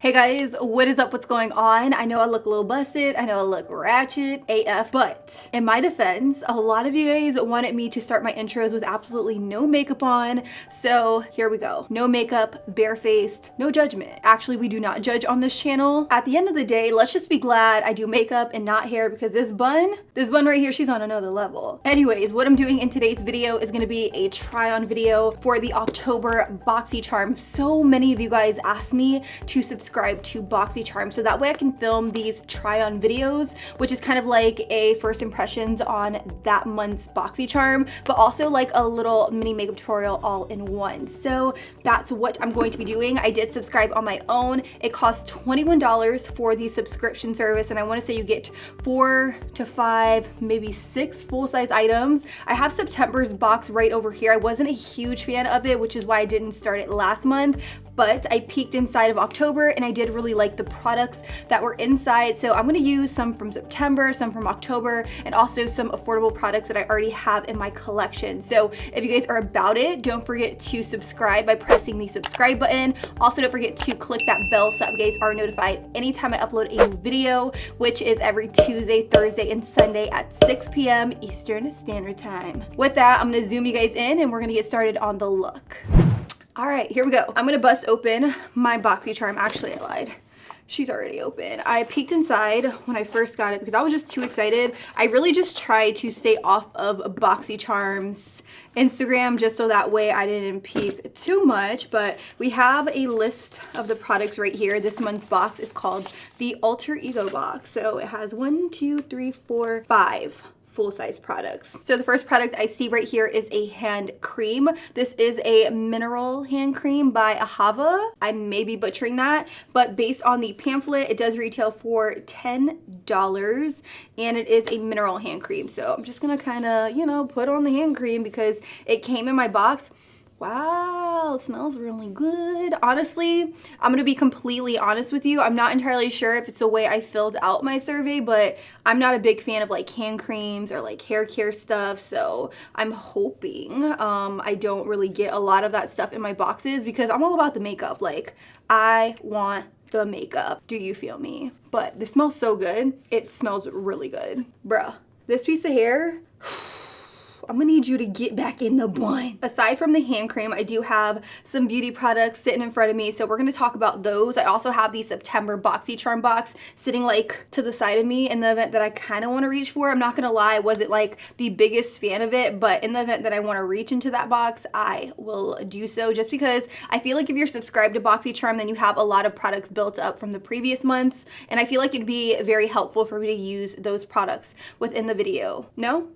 Hey guys, what is up? What's going on? I know I look a little busted. I know I look ratchet AF, but in my defense, a lot of you guys wanted me to start my intros with absolutely no makeup on. So here we go. No makeup, barefaced, no judgment. Actually, we do not judge on this channel. At the end of the day, let's just be glad I do makeup and not hair, because this bun right here, she's on another level. Anyways, what I'm doing in today's video is gonna be a try on video for the October BoxyCharm. So many of you guys asked me to subscribe to BoxyCharm so that way I can film these try on videos, which is kind of like a first impressions on that month's BoxyCharm, but also like a little mini makeup tutorial all in one. So that's what I'm going to be doing. I did subscribe on my own. It costs $21 for the subscription service, and I want to say you get 4 to 5, maybe 6 full-size items. I have September's box right over here. I wasn't a huge fan of it, which is why I didn't start it last month, but I peeked inside of October and I did really like the products that were inside. So I'm gonna use some from September, some from October, and also some affordable products that I already have in my collection. So if you guys are about it, don't forget to subscribe by pressing the subscribe button. Also, don't forget to click that bell so that you guys are notified anytime I upload a new video, which is every Tuesday, Thursday, and Sunday at 6 p.m. Eastern Standard Time. With that, I'm gonna zoom you guys in and we're gonna get started on the look. All right, here we go. I'm gonna bust open my BoxyCharm. Actually, I lied. She's already open. I peeked inside when I first got it because I was just too excited. I really just tried to stay off of BoxyCharm's Instagram just so that way I didn't peek too much, but we have a list of the products right here. This month's box is called the Alter Ego box. So it has 1, 2, 3, 4, 5 full-size products. So the first product I see right here is a hand cream. This is a mineral hand cream by AHAVA. I may be butchering that, but based on the pamphlet, it does retail for $10, and it is a mineral hand cream. So I'm just gonna kind of, you know, put on the hand cream because it came in my box. Wow, it smells really good. Honestly, I'm gonna be completely honest with you. I'm not entirely sure if it's the way I filled out my survey, but I'm not a big fan of like hand creams or like hair care stuff. So I'm hoping I don't really get a lot of that stuff in my boxes because I'm all about the makeup. Like, I want the makeup. Do you feel me? But this smells so good. It smells really good. Bruh, this piece of hair, I'm gonna need you to get back in the bun. Aside from the hand cream, I do have some beauty products sitting in front of me, so we're gonna talk about those. I also have the September BoxyCharm box sitting like to the side of me in the event that I kind of want to reach for. I'm not gonna lie, I wasn't like the biggest fan of it, but in the event that I want to reach into that box, I will do so, just because I feel like if you're subscribed to BoxyCharm, then you have a lot of products built up from the previous months, and I feel like it'd be very helpful for me to use those products within the video. No?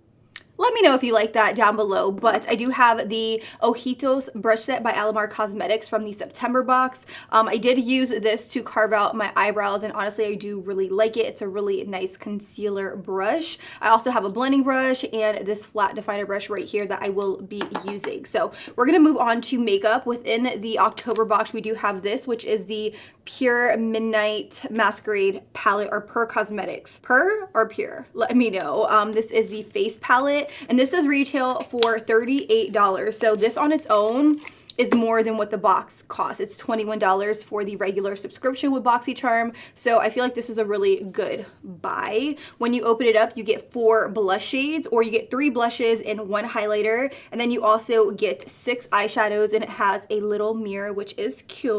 Let me know if you like that down below, but I do have the Ojitos brush set by Alamar Cosmetics from the September box. I did use this to carve out my eyebrows, and honestly, I do really like it. It's a really nice concealer brush. I also have a blending brush and this flat definer brush right here that I will be using. So we're gonna move on to makeup. Within the October box, we do have this, which is the Pure Midnight Masquerade palette, or Pure Cosmetics. Pure or Pure? Let me know. This is the face palette, and this does retail for $38. So this on its own is more than what the box costs. It's $21 for the regular subscription with BoxyCharm. So I feel like this is a really good buy. When you open it up, you get 4 blush shades, or you get 3 blushes and 1 highlighter. And then you also get 6 eyeshadows, and it has a little mirror, which is cute.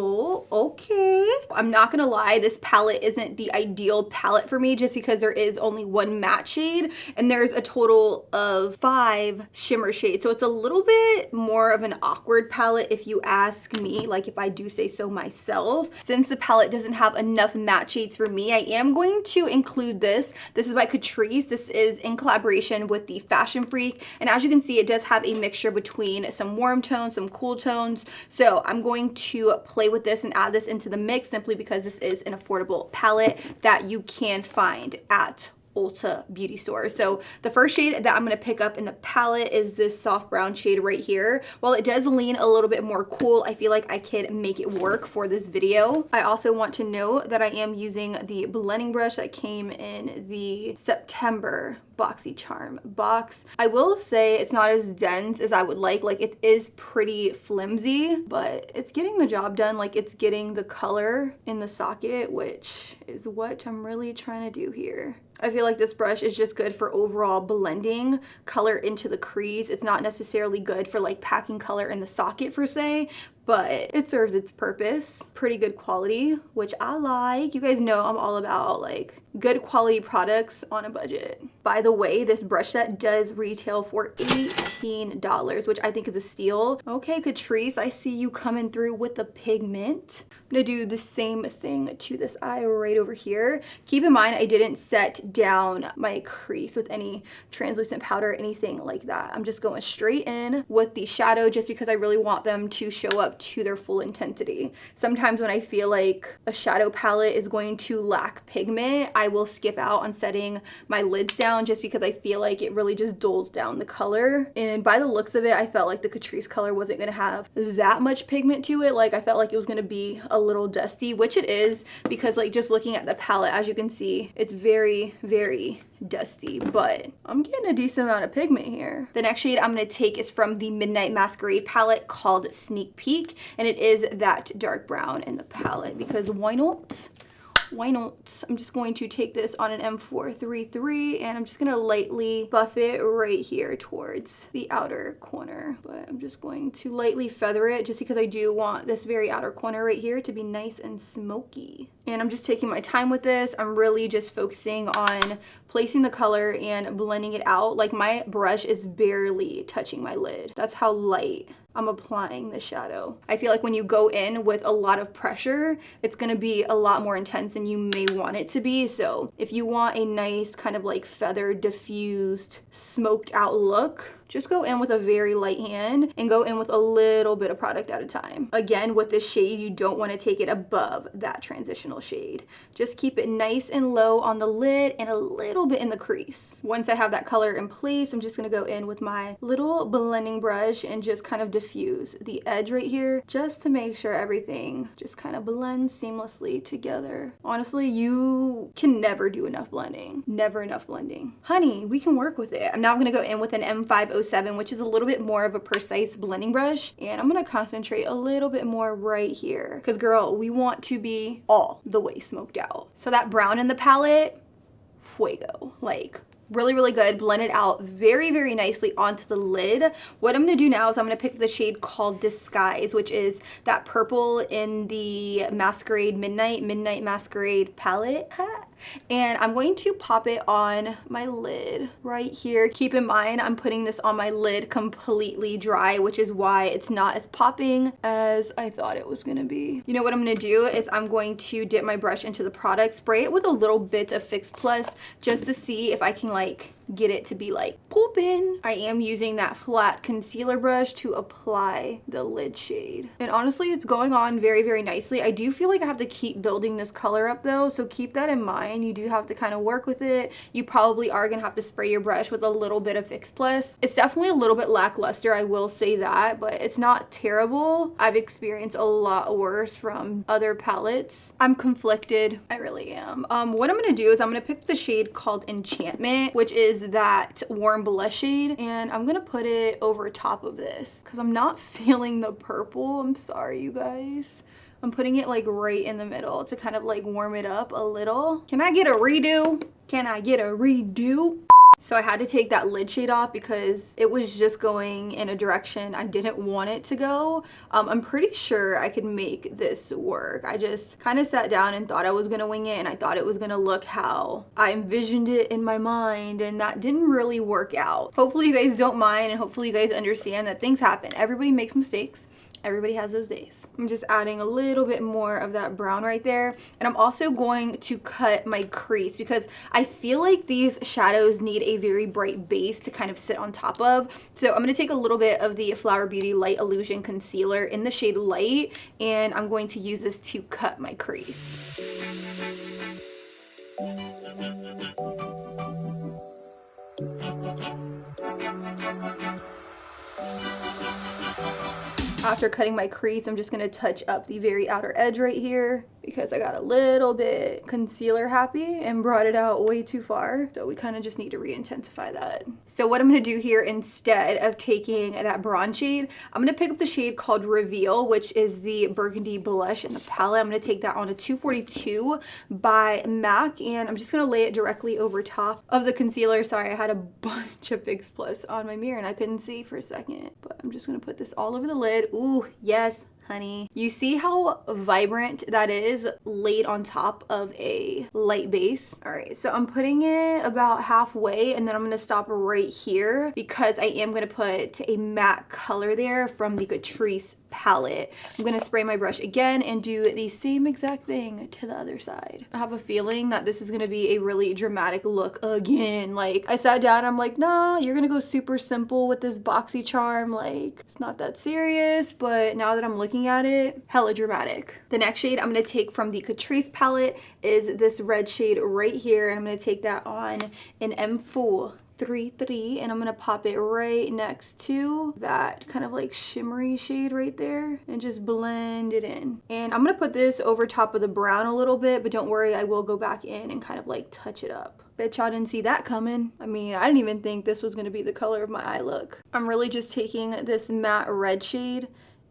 Okay. I'm not gonna lie, this palette isn't the ideal palette for me just because there is only 1 matte shade and there's a total of 5 shimmer shades. So it's a little bit more of an awkward palette if you ask me, like if I do say so myself. Since the palette doesn't have enough matte shades for me, I am going to include this. This is by CATRICE. This is in collaboration with the Fashion Freak. And as you can see, it does have a mixture between some warm tones, some cool tones. So I'm going to play with this and add this into the mix simply because this is an affordable palette that you can find at Ulta beauty store. So the first shade that I'm going to pick up in the palette is this soft brown shade right here. While it does lean a little bit more cool, I feel like I could make it work for this video. I also want to note that I am using the blending brush that came in the September BoxyCharm box. I will say it's not as dense as I would like it is pretty flimsy, but it's getting the job done. Like, it's getting the color in the socket, which is what I'm really trying to do here. I feel like this brush is just good for overall blending color into the crease. It's not necessarily good for like packing color in the socket per se, but it serves its purpose. Pretty good quality, which I like. You guys know I'm all about like good quality products on a budget. By the way, this brush set does retail for $18, which I think is a steal. Okay, Catrice, I see you coming through with the pigment. I'm gonna do the same thing to this eye right over here. Keep in mind, I didn't set down my crease with any translucent powder or anything like that. I'm just going straight in with the shadow just because I really want them to show up to their full intensity. Sometimes when I feel like a shadow palette is going to lack pigment, I will skip out on setting my lids down just because I feel like it really just dulls down the color. And by the looks of it, I felt like the Catrice color wasn't gonna have that much pigment to it. Like, I felt like it was gonna be a little dusty, which it is, because like just looking at the palette, as you can see, it's very, very dusty, but I'm getting a decent amount of pigment here. The next shade I'm going to take is from the Midnight Masquerade palette called Sneak Peek, and it is that dark brown in the palette because why not? Why not? I'm just going to take this on an M433 and I'm just going to lightly buff it right here towards the outer corner. But I'm just going to lightly feather it just because I do want this very outer corner right here to be nice and smoky. And I'm just taking my time with this. I'm really just focusing on placing the color and blending it out. Like, my brush is barely touching my lid. That's how light I'm applying the shadow. I feel like when you go in with a lot of pressure, it's gonna be a lot more intense than you may want it to be. So if you want a nice kind of like feathered, diffused, smoked out look, just go in with a very light hand and go in with a little bit of product at a time. Again, with this shade, you don't want to take it above that transitional shade. Just keep it nice and low on the lid and a little bit in the crease. Once I have that color in place, I'm just going to go in with my little blending brush and just kind of diffuse the edge right here just to make sure everything just kind of blends seamlessly together. Honestly, you can never do enough blending. Never enough blending. Honey, we can work with it. I'm now going to go in with an M507, which is a little bit more of a precise blending brush, and I'm going to concentrate a little bit more right here because, girl, we want to be all the way smoked out. So that brown in the palette, fuego. Like, really, really good. Blend it out very, very nicely onto the lid. What I'm going to do now is I'm going to pick the shade called Disguise, which is that purple in the Masquerade Midnight Masquerade palette. And I'm going to pop it on my lid right here. Keep in mind, I'm putting this on my lid completely dry, which is why it's not as popping as I thought it was gonna be. You know what I'm gonna do is I'm going to dip my brush into the product, spray it with a little bit of Fix Plus just to see if I can like get it to be like pooping. I am using that flat concealer brush to apply the lid shade. And honestly, it's going on very, very nicely. I do feel like I have to keep building this color up though, so keep that in mind. You do have to kind of work with it. You probably are gonna have to spray your brush with a little bit of Fix Plus. It's definitely a little bit lackluster, I will say that, but it's not terrible. I've experienced a lot worse from other palettes. I'm conflicted, I really am. What I'm gonna do is I'm gonna pick the shade called Enchantment, which is that warm blush shade, and I'm gonna put it over top of this because I'm not feeling the purple. I'm sorry, you guys. I'm putting it like right in the middle to kind of like warm it up a little. Can I get a redo? Can I get a redo? So I had to take that lid shade off because it was just going in a direction I didn't want it to go. I'm pretty sure I could make this work. I just kind of sat down and thought I was gonna wing it, and I thought it was gonna look how I envisioned it in my mind, and that didn't really work out. Hopefully you guys don't mind, and hopefully you guys understand that things happen. Everybody makes mistakes. Everybody has those days. I'm just adding a little bit more of that brown right there. And I'm also going to cut my crease because I feel like these shadows need a very bright base to kind of sit on top of. So I'm gonna take a little bit of the Flower Beauty Light Illusion Concealer in the shade Light, and I'm going to use this to cut my crease. After cutting my crease, I'm just gonna touch up the very outer edge right here because I got a little bit concealer happy and brought it out way too far. So we kind of just need to re-intensify that. So what I'm gonna do here, instead of taking that bronze shade, I'm gonna pick up the shade called Reveal, which is the burgundy blush in the palette. I'm gonna take that on a 242 by MAC, and I'm just gonna lay it directly over top of the concealer. Sorry, I had a bunch of Fix Plus on my mirror and I couldn't see for a second, but I'm just gonna put this all over the lid. Ooh, yes, honey. You see how vibrant that is laid on top of a light base? All right, so I'm putting it about halfway, and then I'm gonna stop right here because I am gonna put a matte color there from the Catrice palette. I'm gonna spray my brush again and do the same exact thing to the other side. I have a feeling that this is gonna be a really dramatic look again. Like, I sat down, I'm like, nah, you're gonna go super simple with this BoxyCharm. Like, it's not that serious, but now that I'm looking at it, hella dramatic. The next shade I'm gonna take from the Catrice palette is this red shade right here, and I'm gonna take that on an M433, and I'm gonna pop it right next to that kind of like shimmery shade right there and just blend it in. And I'm gonna put this over top of the brown a little bit, but don't worry, I will go back in and kind of like touch it up. Bet y'all didn't see that coming. I mean, I didn't even think this was gonna be the color of my eye look. I'm really just taking this matte red shade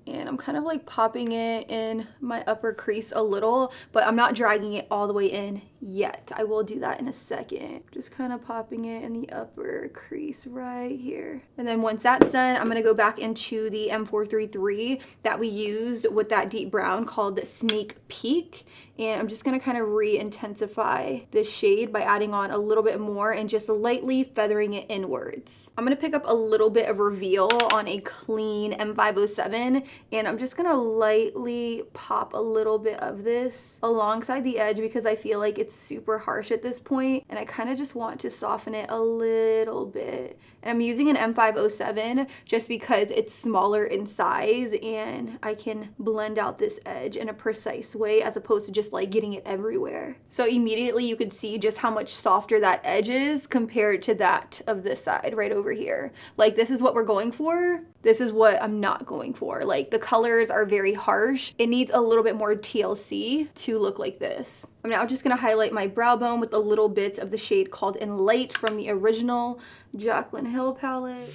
and I'm kind of like popping it in my upper crease a little, but I'm not dragging it all the way in yet. I will do that in a second. Just kind of popping it in the upper crease right here. And then once that's done, I'm gonna go back into the M433 that we used with that deep brown called Sneak Peek. And I'm just gonna kind of re-intensify this shade by adding on a little bit more and just lightly feathering it inwards. I'm gonna pick up a little bit of Reveal on a clean M507, and I'm just gonna lightly pop a little bit of this alongside the edge because I feel like it's super harsh at this point, and I kind of just want to soften it a little bit. And I'm using an M507 just because it's smaller in size and I can blend out this edge in a precise way as opposed to just like getting it everywhere. So immediately you could see just how much softer that edge is compared to that of this side right over here. Like, this is what we're going for. This is what I'm not going for. Like, the colors are very harsh. It needs a little bit more TLC to look like this. I'm now just gonna highlight my brow bone with a little bit of the shade called In Light from the original Jaclyn Hill palette.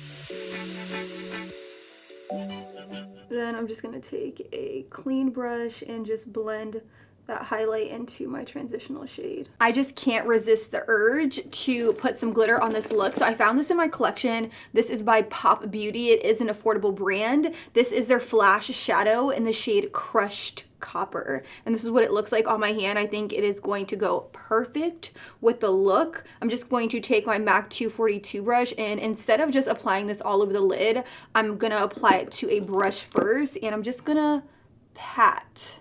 Then I'm just gonna take a clean brush and just blend that highlight into my transitional shade. I just can't resist the urge to put some glitter on this look. So I found this in my collection. This is by Pop Beauty. It is an affordable brand. This is their Flash Shadow in the shade Crushed Copper, and this is what it looks like on my hand. I think it is going to go perfect with the look. I'm just going to take my MAC 242 brush, and instead of just applying this all over the lid, I'm gonna apply it to a brush first, and I'm just gonna pat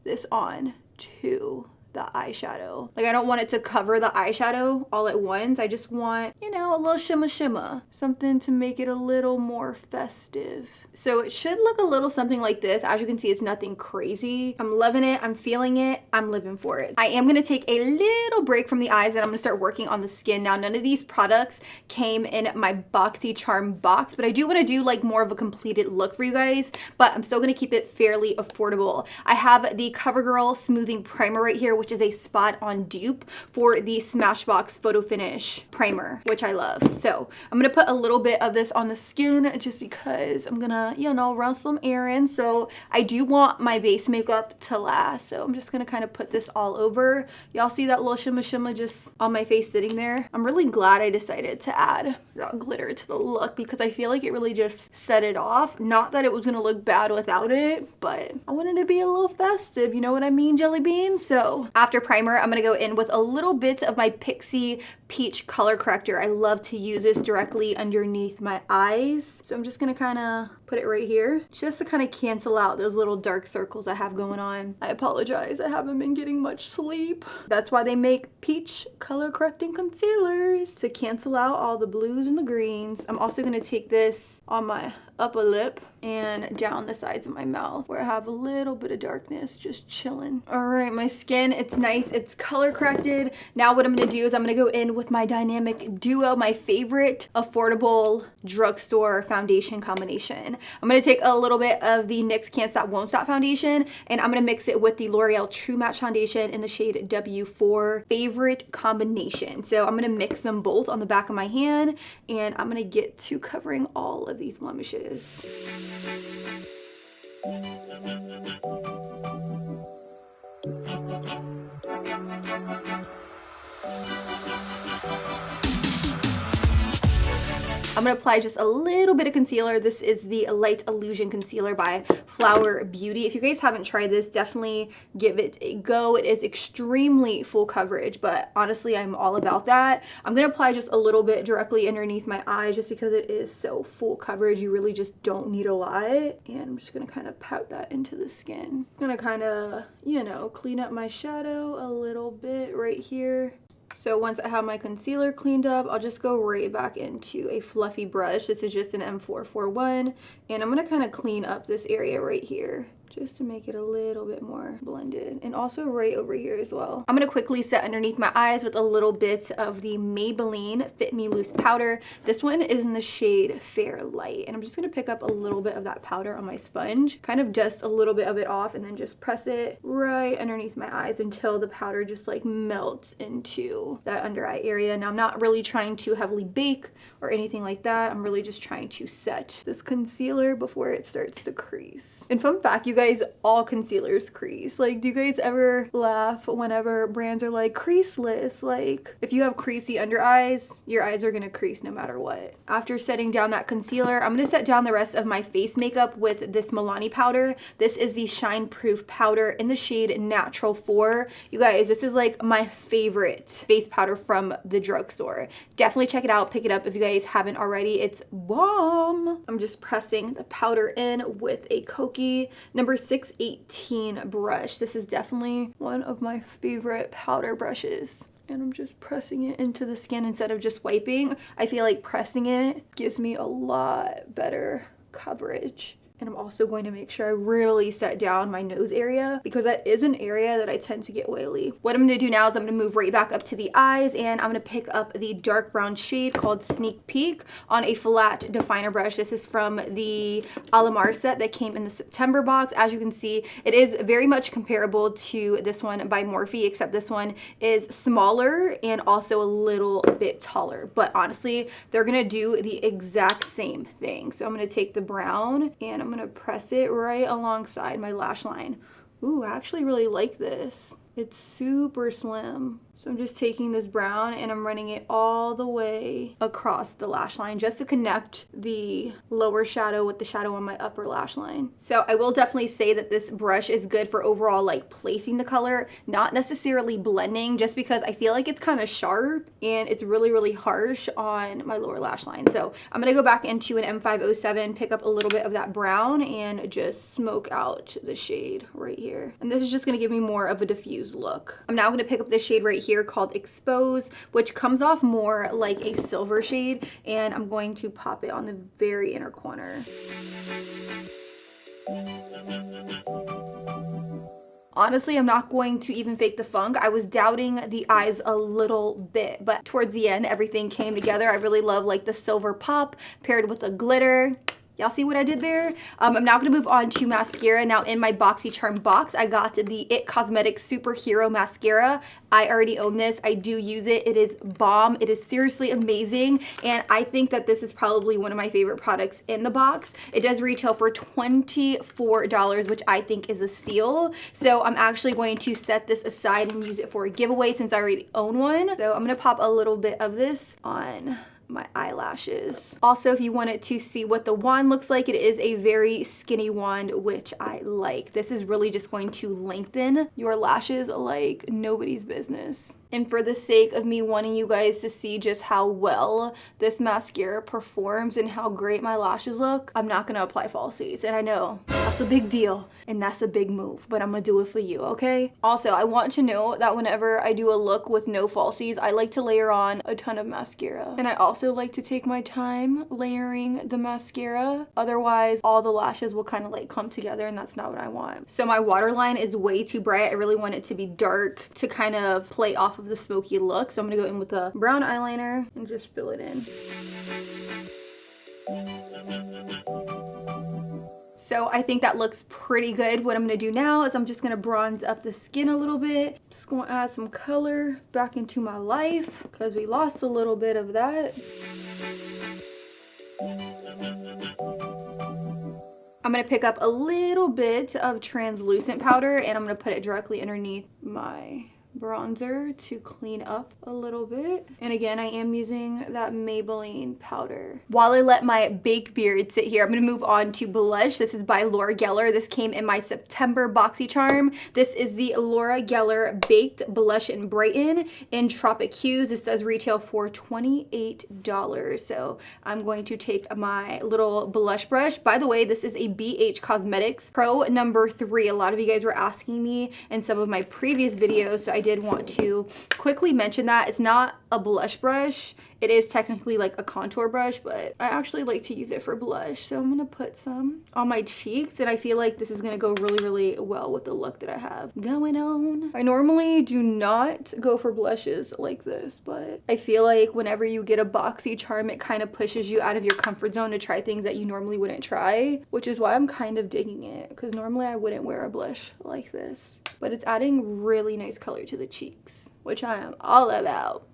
this on to the eyeshadow. Like, I don't want it to cover the eyeshadow all at once. I just want, you know, a little shimmer, something to make it a little more festive. So it should look a little something like this. As you can see, it's nothing crazy. I'm loving it. I'm feeling it. I'm living for it. I am gonna take a little break from the eyes and I'm gonna start working on the skin. Now, none of these products came in my BoxyCharm box, but I do wanna do like more of a completed look for you guys, but I'm still gonna keep it fairly affordable. I have the CoverGirl Smoothing Primer right here, which is a spot-on dupe for the Smashbox Photo Finish Primer, which I love. So I'm gonna put a little bit of this on the skin just because I'm gonna, you know, run some errands. So I do want my base makeup to last. So I'm just gonna kind of put this all over. Y'all see that little shimmer just on my face sitting there? I'm really glad I decided to add that glitter to the look because I feel like it really just set it off. Not that it was gonna look bad without it, but I wanted to be a little festive, you know what I mean, Jelly Bean? So after primer, I'm gonna go in with a little bit of my PIXI Peach Color Corrector. I love to use this directly underneath my eyes. So I'm just gonna kind of put it right here just to kind of cancel out those little dark circles I have going on. I apologize, I haven't been getting much sleep. That's why they make peach color correcting concealers, to cancel out all the blues and the greens. I'm also gonna take this on my upper lip and down the sides of my mouth where I have a little bit of darkness just chilling. All right, my skin, it's nice, it's color corrected. Now what I'm gonna do is I'm gonna go in with my Dynamic Duo, my favorite affordable drugstore foundation combination. I'm going to take a little bit of the NYX Can't Stop Won't Stop foundation, and I'm going to mix it with the L'Oreal True Match foundation in the shade W4 Favorite Combination. So I'm going to mix them both on the back of my hand, and I'm going to get to covering all of these blemishes. I'm going to apply just a little bit of concealer. This is the Light Illusion Concealer by Flower Beauty. If you guys haven't tried this, definitely give it a go. It is extremely full coverage, but honestly, I'm all about that. I'm going to apply just a little bit directly underneath my eye just because it is so full coverage. You really just don't need a lot. And I'm just going to kind of pat that into the skin. I'm going to kind of, you know, clean up my shadow a little bit right here. So once I have my concealer cleaned up, I'll just go right back into a fluffy brush. This is just an M441, and I'm going to kind of clean up this area right here, just to make it a little bit more blended, and also right over here as well. I'm gonna quickly set underneath my eyes with a little bit of the Maybelline Fit Me Loose powder. This one is in the shade Fair Light, and I'm just gonna pick up a little bit of that powder on my sponge, kind of dust a little bit of it off, and then just press it right underneath my eyes until the powder just like melts into that under eye area. Now I'm not really trying to heavily bake or anything like that. I'm really just trying to set this concealer before it starts to crease. And fun fact, you guys, all concealers crease. Like, do you guys ever laugh whenever brands are like creaseless? Like, if you have creasy under eyes, your eyes are gonna crease no matter what. After setting down that concealer, I'm gonna set down the rest of my face makeup with this Milani powder. This is the Shine Proof powder in the shade Natural 4. You guys, this is like my favorite face powder from the drugstore. Definitely check it out, pick it up if you guys haven't already. It's bomb. I'm just pressing the powder in with a Kokie number 618 brush. This is definitely one of my favorite powder brushes. And I'm just pressing it into the skin instead of just wiping. I feel like pressing it gives me a lot better coverage. And I'm also going to make sure I really set down my nose area because that is an area that I tend to get oily. What I'm going to do now is I'm going to move right back up to the eyes, and I'm going to pick up the dark brown shade called Sneak Peek on a flat definer brush. This is from the Alamar set that came in the September box. As you can see, it is very much comparable to this one by Morphe, except this one is smaller and also a little bit taller. But honestly, they're going to do the exact same thing. So I'm going to take the brown and I'm going to press it right alongside my lash line. Ooh, I actually really like this. It's super slim. So I'm just taking this brown and I'm running it all the way across the lash line just to connect the lower shadow with the shadow on my upper lash line. So I will definitely say that this brush is good for overall like placing the color, not necessarily blending, just because I feel like it's kind of sharp and it's really, really harsh on my lower lash line. So I'm going to go back into an M507, pick up a little bit of that brown and just smoke out the shade right here. And this is just going to give me more of a diffused look. I'm now going to pick up this shade right here called Expose, which comes off more like a silver shade, and I'm going to pop it on the very inner corner. Honestly, I'm not going to even fake the funk. I was doubting the eyes a little bit, but towards the end, everything came together. I really love like the silver pop paired with a glitter. Y'all see what I did there? I'm now going to move on to mascara. Now in my BoxyCharm box, I got the It Cosmetics Superhero Mascara. I already own this. I do use it. It is bomb. It is seriously amazing. And I think that this is probably one of my favorite products in the box. It does retail for $24, which I think is a steal. So I'm actually going to set this aside and use it for a giveaway since I already own one. So I'm going to pop a little bit of this on my eyelashes. Also, if you wanted to see what the wand looks like, it is a very skinny wand, which I like. This is really just going to lengthen your lashes like nobody's business. And for the sake of me wanting you guys to see just how well this mascara performs and how great my lashes look, I'm not gonna apply falsies. And I know that's a big deal and that's a big move, but I'm gonna do it for you, okay? Also, I want to know that whenever I do a look with no falsies, I like to layer on a ton of mascara. And I also like to take my time layering the mascara. Otherwise, all the lashes will kind of like clump together, and that's not what I want. So my waterline is way too bright. I really want it to be dark to kind of play off of the smoky look. So I'm gonna go in with a brown eyeliner and just fill it in. So I think that looks pretty good. What I'm gonna do now is I'm just gonna bronze up the skin a little bit. Just gonna add some color back into my life because we lost a little bit of that. I'm gonna pick up a little bit of translucent powder and I'm gonna put it directly underneath my bronzer to clean up a little bit. And again, I am using that Maybelline powder. While I let my baked beard sit here, I'm gonna move on to blush. This is by Laura Geller. This came in my September BoxyCharm. This is the Laura Geller Baked Blush and Brighten in Tropic Hues. This does retail for $28. So I'm going to take my little blush brush. By the way, this is a BH Cosmetics Pro number 3. A lot of you guys were asking me in some of my previous videos, so I did want to quickly mention that it's not a blush brush. It is technically like a contour brush, but I actually like to use it for blush. So I'm gonna put some on my cheeks, and I feel like this is gonna go really, really well with the look that I have going on. I normally do not go for blushes like this, but I feel like whenever you get a BoxyCharm, it kind of pushes you out of your comfort zone to try things that you normally wouldn't try, which is why I'm kind of digging it, because normally I wouldn't wear a blush like this. But it's adding really nice color to the cheeks, which I am all about.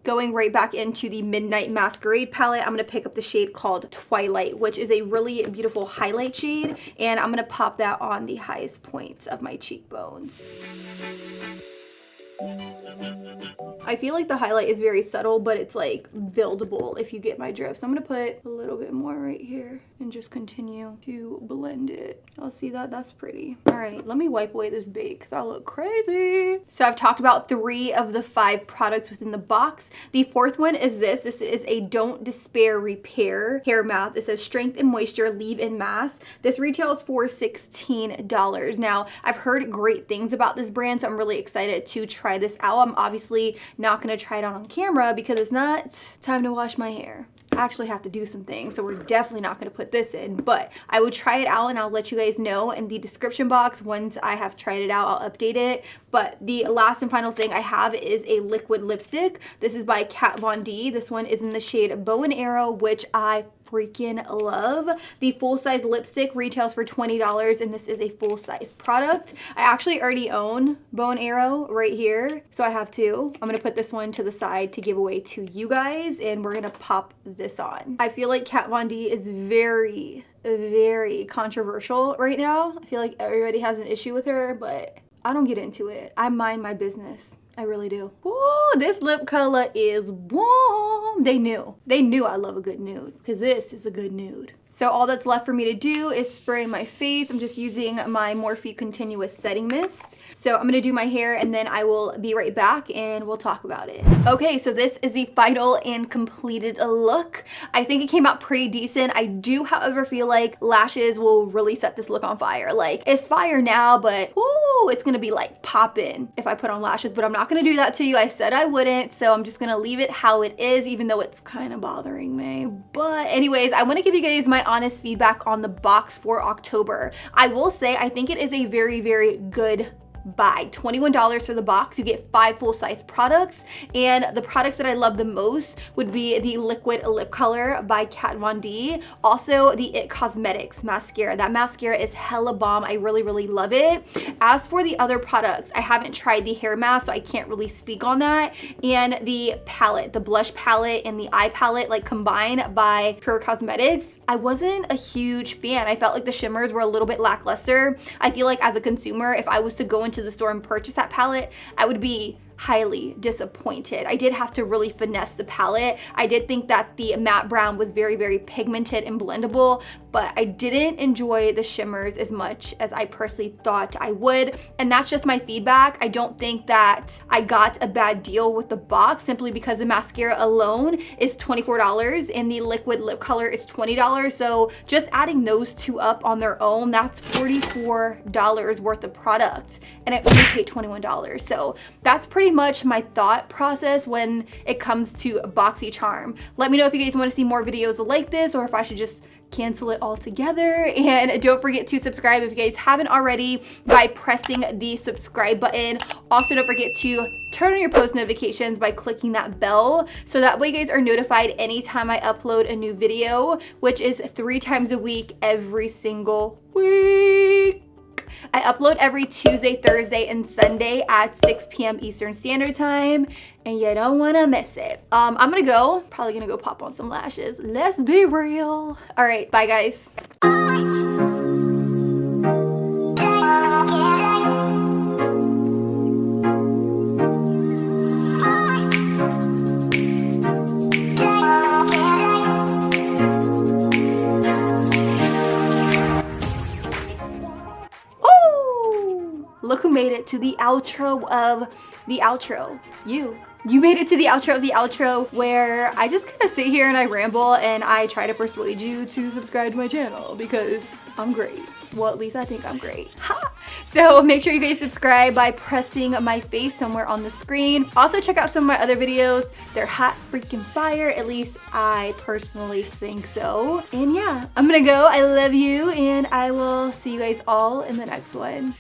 Going right back into the Midnight Masquerade palette, I'm gonna pick up the shade called Twilight, which is a really beautiful highlight shade, and I'm gonna pop that on the highest points of my cheekbones. I feel like the highlight is very subtle, but it's like buildable if you get my drift. So I'm gonna put a little bit more right here and just continue to blend it. I'll see that, that's pretty. All right, let me wipe away this bake because I look crazy. So I've talked about 3 of the 5 products within the box. The 4th one is this. This is a Don't Despair Repair hair mask. It says strength and moisture leave-in mask. This retails for $16. Now, I've heard great things about this brand, so I'm really excited to try this out. I'm obviously not gonna try it on camera because it's not time to wash my hair. I actually have to do some things, so we're definitely not going to put this in, but I would try it out and I'll let you guys know in the description box. Once I have tried it out, I'll update it. But the last and final thing I have is a liquid lipstick. This is by Kat Von D. This one is in the shade Bow and Arrow, which I freaking love. The full-size lipstick retails for $20, and this is a full-size product. I actually already own Bow and Arrow right here, so I have 2. I'm gonna put this one to the side to give away to you guys, and we're gonna pop this on. I feel like Kat Von D is very, very controversial right now. I feel like everybody has an issue with her, but I don't get into it. I mind my business. I really do. Ooh, this lip color is warm. They knew I love a good nude because this is a good nude. So all that's left for me to do is spray my face. I'm just using my Morphe Continuous Setting Mist. So I'm gonna do my hair and then I will be right back and we'll talk about it. Okay, so this is the final and completed look. I think it came out pretty decent. I do, however, feel like lashes will really set this look on fire. Like, it's fire now, but ooh, it's gonna be like poppin' if I put on lashes, but I'm not gonna do that to you. I said I wouldn't, so I'm just gonna leave it how it is, even though it's kind of bothering me. But anyways, I wanna give you guys my honest feedback on the box for October. I will say I think it is a very, very good buy. $21 for the box. You get 5 full-size products, and the products that I love the most would be the liquid lip color by Kat Von D. Also the It Cosmetics mascara. That mascara is hella bomb. I really, really love it. As for the other products, I haven't tried the hair mask, so I can't really speak on that. And the palette, the blush palette and the eye palette, like combined by Pure Cosmetics, I wasn't a huge fan. I felt like the shimmers were a little bit lackluster. I feel like as a consumer, if I was to go into the store and purchase that palette, I would be highly disappointed. I did have to really finesse the palette. I did think that the matte brown was very, very pigmented and blendable, but I didn't enjoy the shimmers as much as I personally thought I would. And that's just my feedback. I don't think that I got a bad deal with the box simply because the mascara alone is $24 and the liquid lip color is $20. So just adding those 2 up on their own, that's $44 worth of product. And I only paid $21. So that's pretty much my thought process when it comes to BoxyCharm. Let me know if you guys want to see more videos like this or if I should just cancel it all together. And don't forget to subscribe if you guys haven't already by pressing the subscribe button. Also, don't forget to turn on your post notifications by clicking that bell so that way you guys are notified anytime I upload a new video, which is 3 times a week every single week. I upload every Tuesday, Thursday, and Sunday at 6 p.m. Eastern Standard Time, and you don't want to miss it. I'm probably gonna go pop on some lashes. Let's be real. All right, bye guys. Look who made it to the outro of the outro. You made it to the outro of the outro, where I just kind of sit here and I ramble and I try to persuade you to subscribe to my channel because I'm great. Well, at least I think I'm great. Ha! So make sure you guys subscribe by pressing my face somewhere on the screen. Also check out some of my other videos. They're hot freaking fire. At least I personally think so. And yeah, I'm gonna go. I love you and I will see you guys all in the next one.